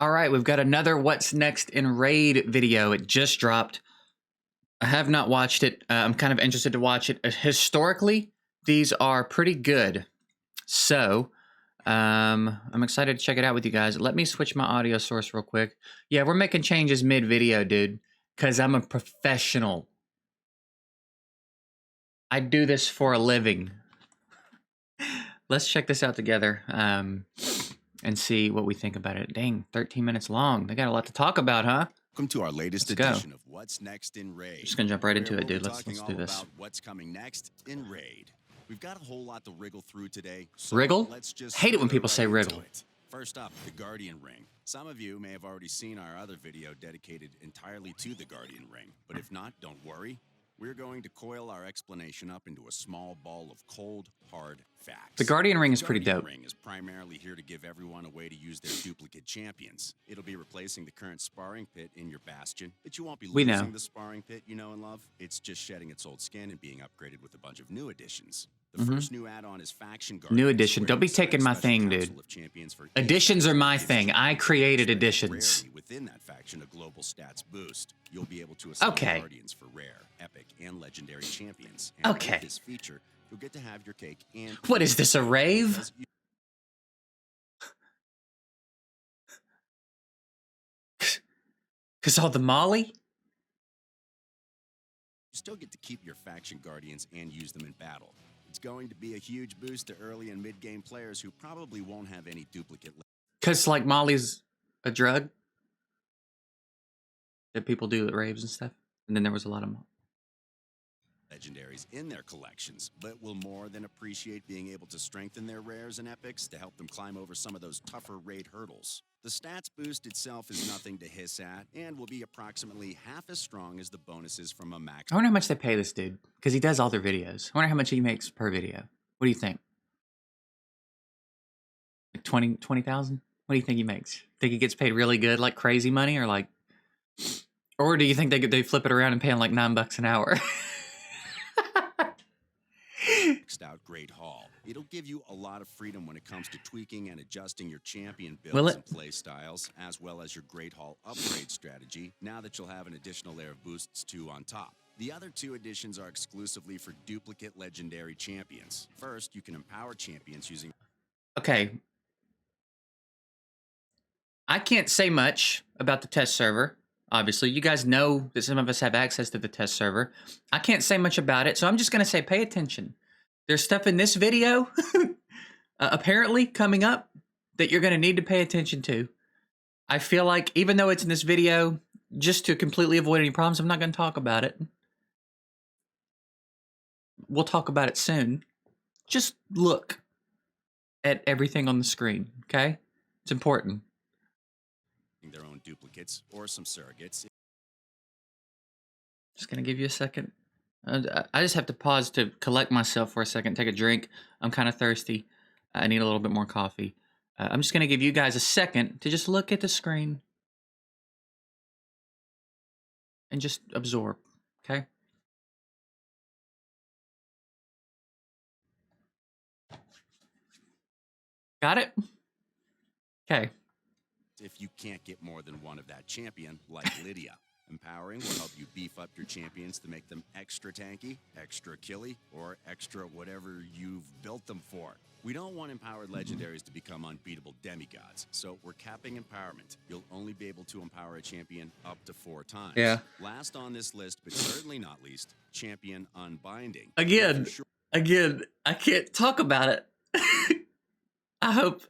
All right, we've got another What's Next in Raid video. It just dropped. I have not watched it. I'm kind of interested to watch it. Historically, these are pretty good. So, I'm excited to check it out with you guys. Let me switch my audio source real quick. Yeah, we're making changes mid-video, dude, because I'm a professional. I do this for a living. Let's check this out together. And see what we think about it. Dang, 13 minutes long. They got a lot to talk about, huh? Welcome to our latest edition of What's Next in Raid. Just gonna jump right into it, dude. Let's do this. About what's coming next in Raid. We've got a whole lot to wriggle through today. So wriggle? Let's just hate it when people say wriggle. First up, the Guardian Ring. Some of you may have already seen our other video dedicated entirely to the Guardian Ring, but if not, don't worry. We're going to coil our explanation up into a small ball of cold, hard facts. The Guardian Ring is pretty dope. The Guardian Ring is primarily here to give everyone a way to use their duplicate champions. It'll be replacing the current sparring pit in your Bastion, but you won't be losing the sparring pit you know and love. It's just shedding its old skin and being upgraded with a bunch of new additions. The first new add-on is Faction Guardians. New addition. Don't be taking my thing, dude. Additions are my thing. I created additions. Within that faction, a global stats boost. You'll be able to assign Guardians for rare, epic, and legendary champions. And with this feature, you'll get to have your cake and... What is this, a rave? Cause all the Molly? You still get to keep your faction Guardians and use them in battle. It's going to be a huge boost to early and mid-game players who probably won't have any duplicate... Cause like Molly's a drug that people do at raves and stuff. And then there was a lot of legendaries in their collections, but will more than appreciate being able to strengthen their rares and epics to help them climb over some of those tougher raid hurdles. The stats boost itself is nothing to hiss at and will be approximately half as strong as the bonuses from a max. I wonder how much they pay this dude, because he does all their videos. I wonder how much he makes per video. What do you think? Like 20,000? What do you think he makes? Think he gets paid really good, like crazy money, or like, or do you think they flip it around and pay him like $9 an hour? Out Great Hall. It'll give you a lot of freedom when it comes to tweaking and adjusting your champion builds and play styles, as well as your Great Hall upgrade strategy, now that you'll have an additional layer of boosts too on top. The other two additions are exclusively for duplicate legendary champions. First, you can empower champions using... Okay. I can't say much about the test server. Obviously, you guys know that some of us have access to the test server. I can't say much about it, so I'm just going to say pay attention. There's stuff in this video, apparently, coming up that you're going to need to pay attention to. I feel like, even though it's in this video, just to completely avoid any problems, I'm not going to talk about it. We'll talk about it soon. Just look at everything on the screen, okay? It's important. Their own duplicates or some surrogates. Just going to give you a second. I just have to pause to collect myself for a second, take a drink. I'm kind of thirsty. I need a little bit more coffee. I'm just going to give you guys a second to just look at the screen and just absorb, okay? Got it? Okay. If you can't get more than one of that champion, like Lydia. Empowering will help you beef up your champions to make them extra tanky, extra killy, or extra whatever you've built them for. We don't want empowered legendaries to become unbeatable demigods, so we're capping empowerment. You'll only be able to empower a champion up to 4 times. Yeah. Last on this list, but certainly not least, champion unbinding. Again, I can't talk about it. I hope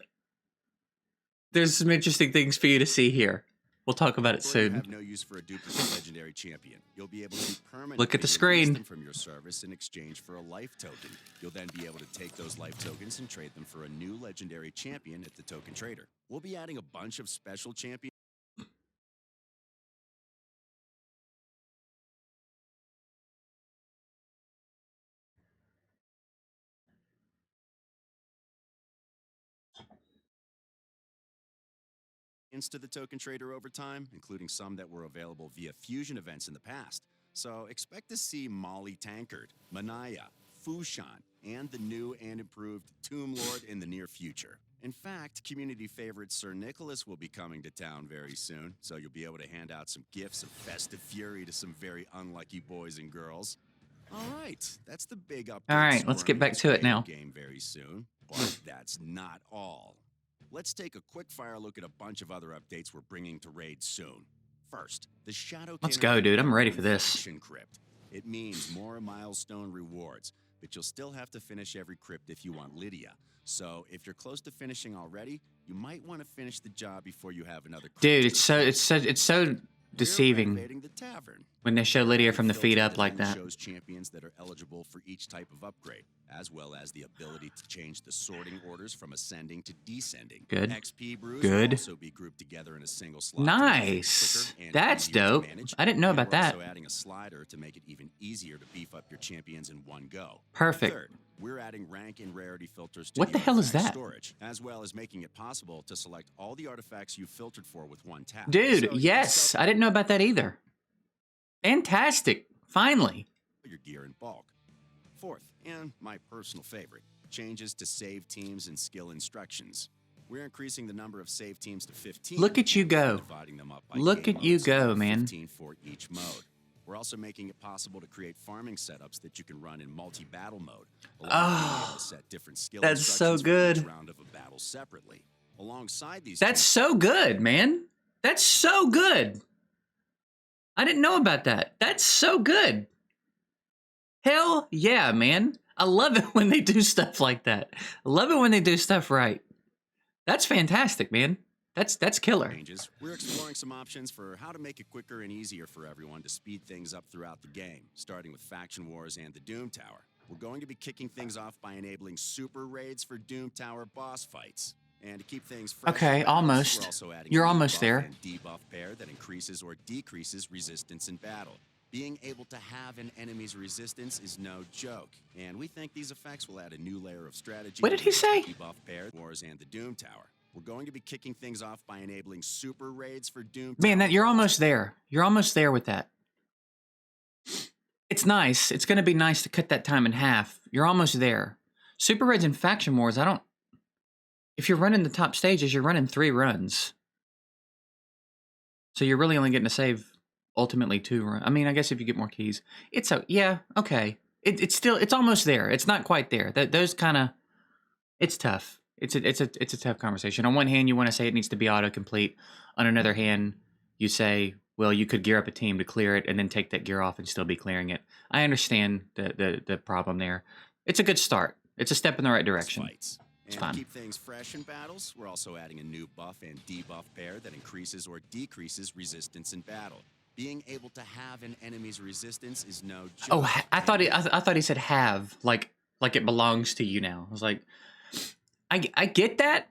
there's some interesting things for you to see here. We'll talk about it soon. You have no use for a duplicate legendary champion. You'll be able to permanently look at the screen them from your service in exchange for a life token. You'll then be able to take those life tokens and trade them for a new legendary champion at the token trader. We'll be adding a bunch of special champions. To the token trader over time, including some that were available via fusion events in the past. So expect to see Molly Tankard, Manaya, Fushan, and the new and improved Tomb Lord in the near future. In fact, community favorite Sir Nicholas will be coming to town very soon, so you'll be able to hand out some gifts of festive fury to some very unlucky boys and girls. All right, that's the big update. All right, let's get back to it now. Game very soon, but that's not all. Let's take a quick fire look at a bunch of other updates we're bringing to Raid soon. First, the Shadow. Let's go, dude. I'm ready for this. Crypt. It means more milestone rewards, but you'll still have to finish every crypt if you want Lydia. So if you're close to finishing already, you might want to finish the job before you have another crypt. Dude, it's so deceiving the tavern. when they show Lydia from the feet up like that. Shows champions that are eligible for each type of upgrade, as well as the ability to change the sorting orders from ascending to descending. Good. XP brews Good. will also be grouped together in a single slot. Nice. That's dope. I didn't know about that. Also adding a slider to make it even easier to beef up your champions in one go. Perfect. Third, we're adding rank and rarity filters to What the hell is that? Storage, as well as making it possible to select all the artifacts you filtered for with one tap. Dude, So you yes. can I didn't know about that either. Fantastic. Finally. your gear in bulk. Fourth, and my personal favorite, changes to save teams and skill instructions. We're increasing the number of save teams to 15. Look at you go. Dividing them up by Look game at you modes, go, man. 15 for each mode. We're also making it possible to create farming setups that you can run in multi-battle mode. Oh, Set different skill that's so instructions for each good. round of a battle separately. Alongside these, That's so good, man. That's so good. I didn't know about that. That's so good. Hell yeah, man. I love it when they do stuff like that. I love it when they do stuff right. That's fantastic, man. That's killer. changes, we're exploring some options for how to make it quicker and easier for everyone to speed things up throughout the game, starting with Faction Wars and the Doom Tower. We're going to be kicking things off by enabling super raids for Doom Tower boss fights. And to keep things fresh, Okay, almost. we're also adding You're a almost debuff there. and debuff pair that increases or decreases resistance in battle. Being able to have an enemy's resistance is no joke, and we think these effects will add a new layer of strategy. What did he say? Debuff pair, Wars, and the Doom Tower. We're going to be kicking things off by enabling super raids for Doom Man, Tower. that you're almost there. You're almost there with that. It's nice. It's going to be nice to cut that time in half. You're almost there. Super Raids and Faction Wars, I don't... If you're running the top stages, you're running 3 runs. So you're really only getting to save ultimately 2 runs. I mean, I guess if you get more keys. It's so... Yeah, okay. It's still... It's almost there. It's not quite there. Those kind of... It's tough. It's a tough conversation. On one hand, you want to say it needs to be autocomplete. On another hand, you say, well, you could gear up a team to clear it and then take that gear off and still be clearing it. I understand the problem there. It's a good start. It's a step in the right direction. Fights. It's And fine. to keep things fresh in battles, we're also adding a new buff and debuff pair that increases or decreases resistance in battle. Being able to have an enemy's resistance is no joke. Oh, I thought he said have, like it belongs to you now. I was like, I get that.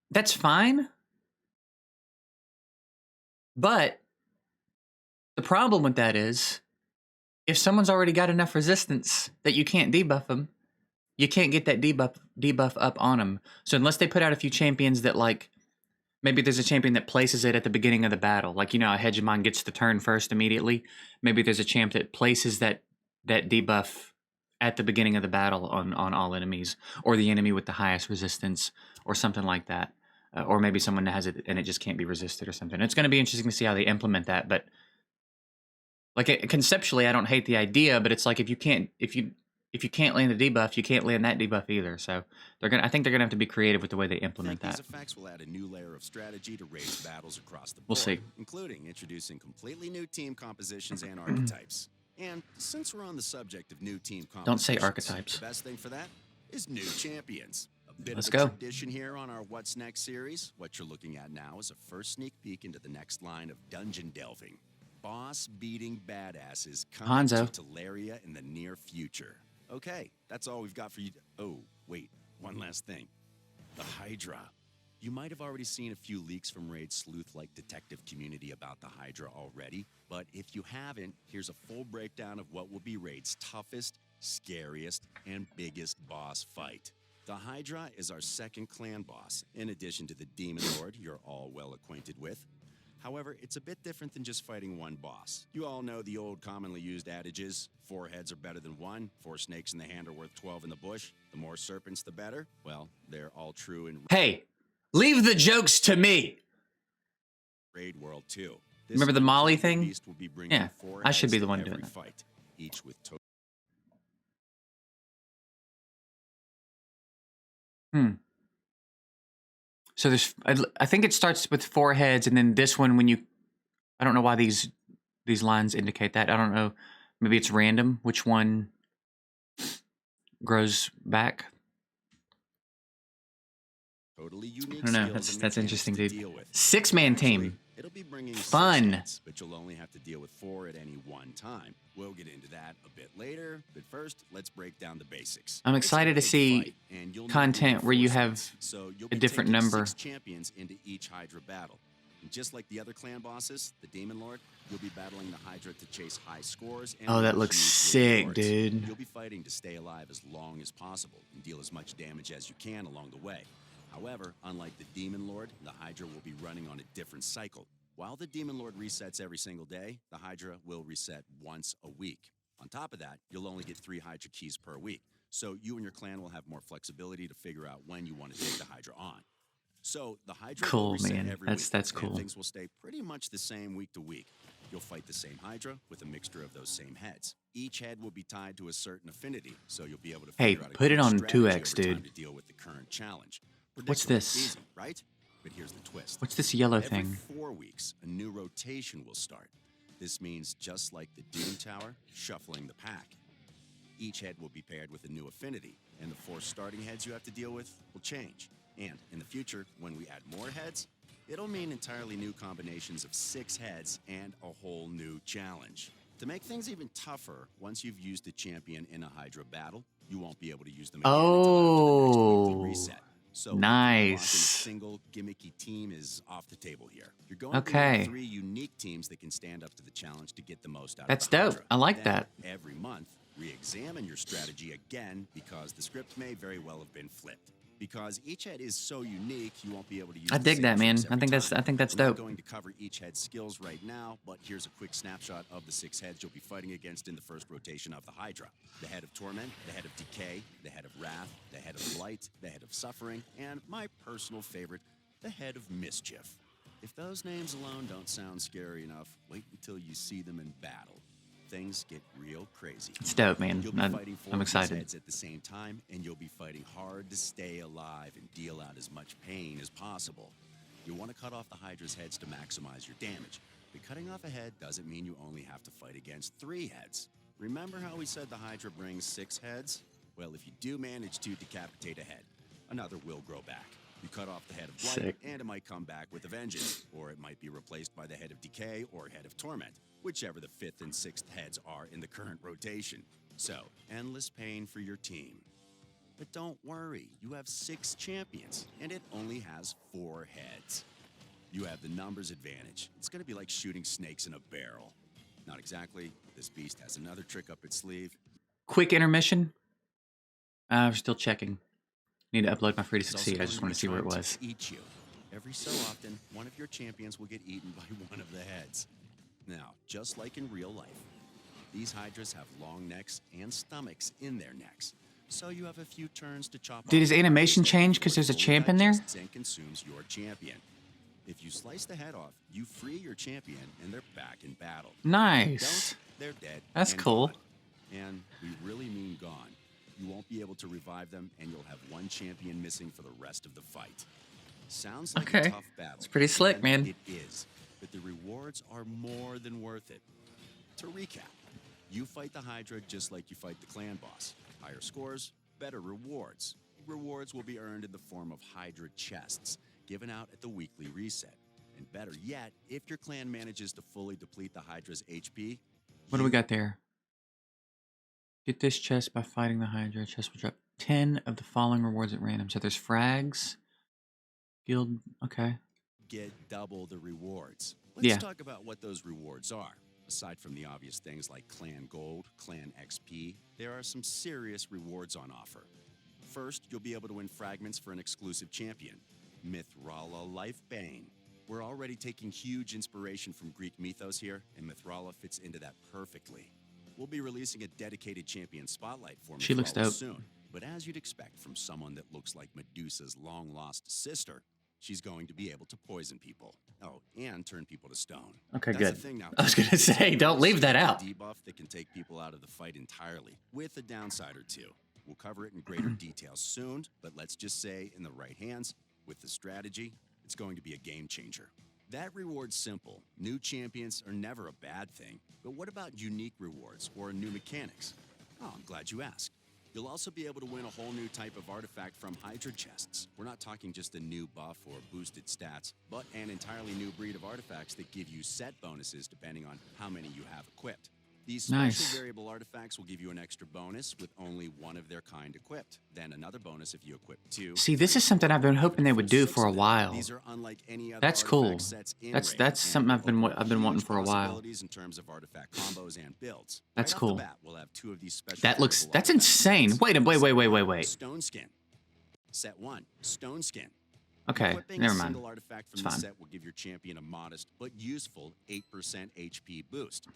That's fine. But the problem with that is, if someone's already got enough resistance that you can't debuff them, you can't get that debuff up on them. So unless they put out a few champions that, like, maybe there's a champion that places it at the beginning of the battle. Like, you know, a Hegemon gets the turn first immediately. Maybe there's a champ that places that debuff at the beginning of the battle on all enemies, or the enemy with the highest resistance, or something like that. Or maybe someone has it and it just can't be resisted or something. It's going to be interesting to see how they implement that. But like, conceptually, I don't hate the idea, but it's like, if you can't land the debuff, you can't land that debuff either. So I think they're gonna have to be creative with the way they implement that. These effects will add a new layer of strategy to raise battles across the board. We'll see. Including introducing completely new team compositions and archetypes. And since we're on the subject of new team compositions, Don't say archetypes. the best thing for that is new champions. A bit Let's of a go. tradition here on our What's Next series. What you're looking at now is a first sneak peek into the next line of dungeon delving. Boss-beating badasses coming Hanzo. to Teleria in the near future. Okay, that's all we've got for you. Oh, wait, one last thing. The Hydra. You might have already seen a few leaks from Raid's sleuth-like detective community about the Hydra already, but if you haven't, here's a full breakdown of what will be Raid's toughest, scariest, and biggest boss fight. The Hydra is our second clan boss, in addition to the Demon Lord you're all well acquainted with. However, it's a bit different than just fighting one boss. You all know the old commonly used adages, 4 heads are better than 1, 4 snakes in the hand are worth 12 in the bush, the more serpents the better. Well, they're all true in... Hey, Leave the jokes to me. Raid World 2. Remember the Molly thing? Beast will be bringing Yeah, 4 I should be heads the to one every doing that. fight, each with So there's, I think it starts with 4 heads, and then this one, when you, I don't know why these lines indicate that. I don't know. Maybe it's random which one grows back. totally unique I don't know. skills and That's mechanics interesting, to dude. deal with. 6-man Actually, team. it'll be bringing 6 Fun. heads, but you'll only have to deal with 4 at any one time. We'll get into that a bit later, but first, let's break down the basics. I'm It's excited a to big see fight, and you'll need content where you reinforcements. have So you'll a be different taking number. 6 champions into each Hydra battle. And just like the other clan bosses, the Demon Lord, you'll be battling the Hydra to chase high scores. And Oh, that reach looks huge sick, rewards. dude. You'll be fighting to stay alive as long as possible and deal as much damage as you can along the way. However, unlike the Demon Lord, the Hydra will be running on a different cycle. While the Demon Lord resets every single day, the Hydra will reset once a week. On top of that, you'll only get 3 Hydra keys per week, so you and your clan will have more flexibility to figure out when you want to take the Hydra on. So the Hydra will Cool, reset man. every That's week, cool. and things will stay pretty much the same week to week. You'll fight the same Hydra with a mixture of those same heads. Each head will be tied to a certain affinity, so you'll be able to Hey, figure out a put it good on strategy 2x, over time dude. to deal with the current challenge. What's Predictable, this? easy, right? But here's the twist. What's this yellow Every thing? 4 weeks, a new rotation will start. This means just like the Doom Tower, shuffling the pack. Each head will be paired with a new affinity, and the 4 starting heads you have to deal with will change. And in the future, when we add more heads, it'll mean entirely new combinations of 6 heads and a whole new challenge. To make things even tougher, once you've used a champion in a Hydra battle, you won't be able to use them again until after the next weekly reset. So nice. locking in a single gimmicky team is off the table here. You're going to Okay. need 3 unique teams that can stand up to the challenge to get the most out That's of the dope. Hydra. I like Then, that. every month, re-examine your strategy again because the script may very well have been flipped. Because each head is so unique, you won't be able to use I the dig same that, man. tricks every time. I think that's We're not dope. going to cover each head's skills right now, but here's a quick snapshot of the 6 heads you'll be fighting against in the first rotation of the Hydra. The head of Torment, the head of Decay, the head of Wrath, the head of Blight, the head of Suffering, and my personal favorite, the head of Mischief. If those names alone don't sound scary enough, wait until you see them in battle. Things get real crazy. It's dope, man. You'll be fighting 4 I'm of these excited. heads at the same time, and you'll be fighting hard to stay alive and deal out as much pain as possible. You want to cut off the Hydra's heads to maximize your damage, but cutting off a head doesn't mean you only have to fight against 3 heads. Remember how we said the Hydra brings 6 heads? Well, if you do manage to decapitate a head, another will grow back. You cut off the head of Blight, Sick. and it might come back with a vengeance, or it might be replaced by the head of Decay or head of Torment, whichever the 5th and 6th heads are in the current rotation. So, endless pain for your team. But don't worry, you have 6 champions, and it only has 4 heads. You have the numbers advantage. It's going to be like shooting snakes in a barrel. Not exactly. This beast has another trick up its sleeve. Quick intermission. I'm still checking. Need to upload my free to It's also succeed. I going just to want be to see where it trying was. to eat you. Every so often, one of your champions will get eaten by one of the heads. Now, just like in real life, these Hydras have long necks and stomachs in their necks. So you have a few turns to chop Did off his the animation Hydras' head change before 'cause it there's a fully champ in there? digests and consumes your champion. If you slice the head off, you free your champion and they're back in battle. Nice. Don't, they're dead. That's and cool. gone. And we really mean gone. You won't be able to revive them, and you'll have one champion missing for the rest of the fight. Sounds like Okay. a tough battle. It's pretty slick, and man. It is, but the rewards are more than worth it. To recap, you fight the Hydra just like you fight the clan boss. Higher scores, better rewards. Rewards will be earned in the form of Hydra chests, given out at the weekly reset. And better yet, if your clan manages to fully deplete the Hydra's HP, What do we got there? Get this chest by fighting the Hydra. Chest will drop 10 of the following rewards at random. So there's frags, guild. Okay. get double the rewards. Let's Yeah. talk about what those rewards are. Aside from the obvious things like Clan Gold, Clan XP, there are some serious rewards on offer. First, you'll be able to win fragments for an exclusive champion, Mithrala Lifebane. We're already taking huge inspiration from Greek mythos here, and Mithrala fits into that perfectly. We'll be releasing a dedicated champion spotlight for She looks Mithrala dope. soon. But as you'd expect from someone that looks like Medusa's long-lost sister, she's going to be able to poison people. Oh, and turn people to stone. Okay, That's good. the thing now. I was gonna say, don't leave that out. Debuff that can take people out of the fight entirely, with a downside or two. We'll cover it in greater detail soon, but let's just say in the right hands, with the strategy, it's going to be a game changer. That reward's simple. New champions are never a bad thing. But what about unique rewards or new mechanics? Oh, I'm glad you asked. You'll also be able to win a whole new type of artifact from Hydra chests. We're not talking just a new buff or boosted stats, but an entirely new breed of artifacts that give you set bonuses depending on how many you have equipped. These special variable artifacts will give you an extra bonus with only one of their kind equipped. Then another bonus if you equip 2. See, this is something I've been hoping they would do for a while. These are unlike any other That's cool. sets in That's something I've been wanting for a while. in terms of artifact combos and builds. That's Right off cool. the bat, we'll have 2 of these special That's artifacts. insane. Wait. Stone skin. Set 1, stone skin. Okay, Equipping never a mind. single artifact from It's the fine. set will give your champion a modest but useful 8% HP boost.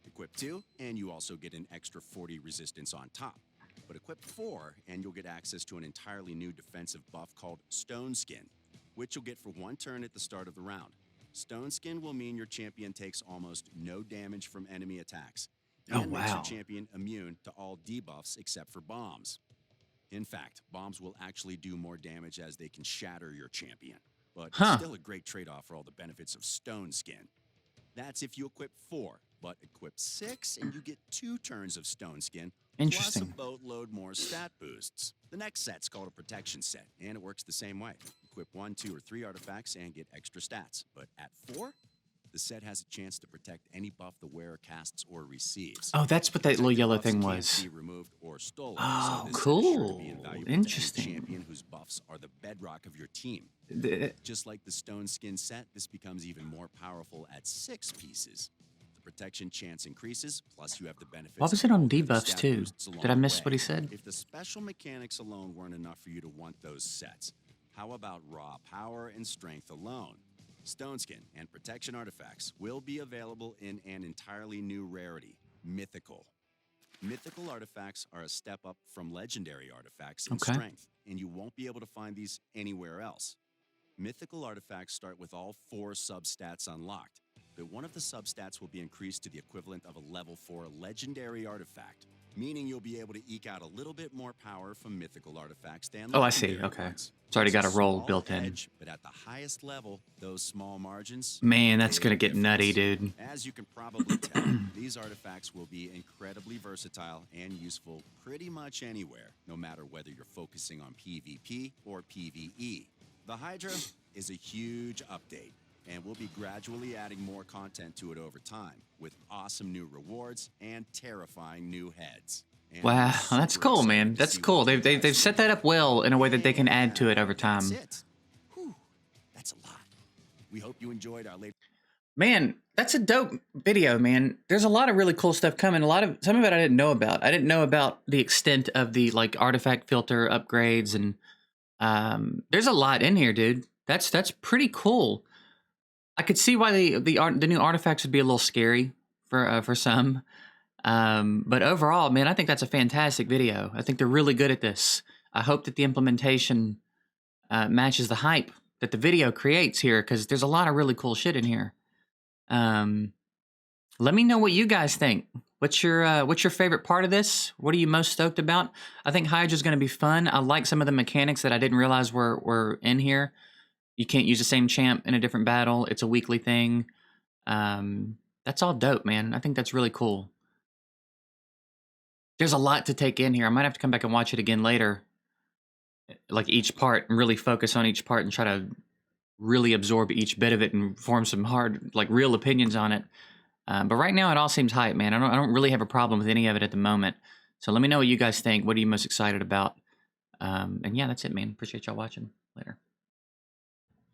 Equip 2, and you also get an extra 40 resistance on top. But equip 4, and you'll get access to an entirely new defensive buff called Stone Skin, which you'll get for 1 turn at the start of the round. Stone Skin will mean your champion takes almost no damage from enemy attacks, and makes your champion immune to all debuffs except for bombs. In fact, bombs will actually do more damage as they can shatter your champion, but it's still a great trade-off for all the benefits of Stone Skin. That's if you equip 4, but equip 6 and you get 2 turns of Stone Skin, Interesting. plus a boatload more stat boosts. The next set's called a protection set, and it works the same way. Equip 1, 2, or 3 artifacts and get extra stats. But at 4, the set has a chance to protect any buff the wearer casts or receives. Oh, that's what that little Protected yellow buffs thing can't was. be removed or stolen, Oh, so this set is sure to be cool. invaluable to any Interesting. champion whose buffs are the bedrock of your team. Just like the Stone Skin set, this becomes even more powerful at 6 pieces. The protection chance increases, plus you have the benefits. Why was it on of debuffs stat too? boosts along Did I the miss way. what he said? If the special mechanics alone weren't enough for you to want those sets, how about raw power and strength alone? Stone Skin and protection artifacts will be available in an entirely new rarity, Mythical. Mythical artifacts are a step up from legendary artifacts in strength, and you won't be able to find these anywhere else. Mythical artifacts start with all 4 substats unlocked, but one of the substats will be increased to the equivalent of a level 4 legendary artifact, meaning you'll be able to eke out a little bit more power from mythical artifacts than Oh, I see. legendary Okay. ones. It's already got a It's roll small built in. edge, but at the highest level, those small margins. Man, that's gonna big get nutty, difference. dude. As you can probably tell, these artifacts will be incredibly versatile and useful pretty much anywhere, no matter whether you're focusing on PvP or PvE. The Hydra is a huge update, and we'll be gradually adding more content to it over time, with awesome new rewards and terrifying new heads. And Wow, I'm that's super cool, excited man. to That's see cool. what you They've guys set do. that up well in a way that they can add to it over time. That's it. Whew, that's a lot. We hope you enjoyed our latest. Man, that's a dope video, man. There's a lot of really cool stuff coming. Some of it I didn't know about. I didn't know about the extent of the like artifact filter upgrades, and there's a lot in here, dude. That's pretty cool. I could see why the new artifacts would be a little scary for some. But overall, man, I think that's a fantastic video. I think they're really good at this. I hope that the implementation matches the hype that the video creates here, because there's a lot of really cool shit in here. Let me know what you guys think. What's your favorite part of this? What are you most stoked about? I think Hydra's going to be fun. I like some of the mechanics that I didn't realize were in here. You can't use the same champ in a different battle. It's a weekly thing. That's all dope, man. I think that's really cool. There's a lot to take in here. I might have to come back and watch it again later, like each part, and really focus on each part and try to really absorb each bit of it and form some hard, like real opinions on it. But right now, it all seems hype, man. I don't really have a problem with any of it at the moment. So let me know what you guys think. What are you most excited about? And yeah, that's it, man. Appreciate y'all watching. Later.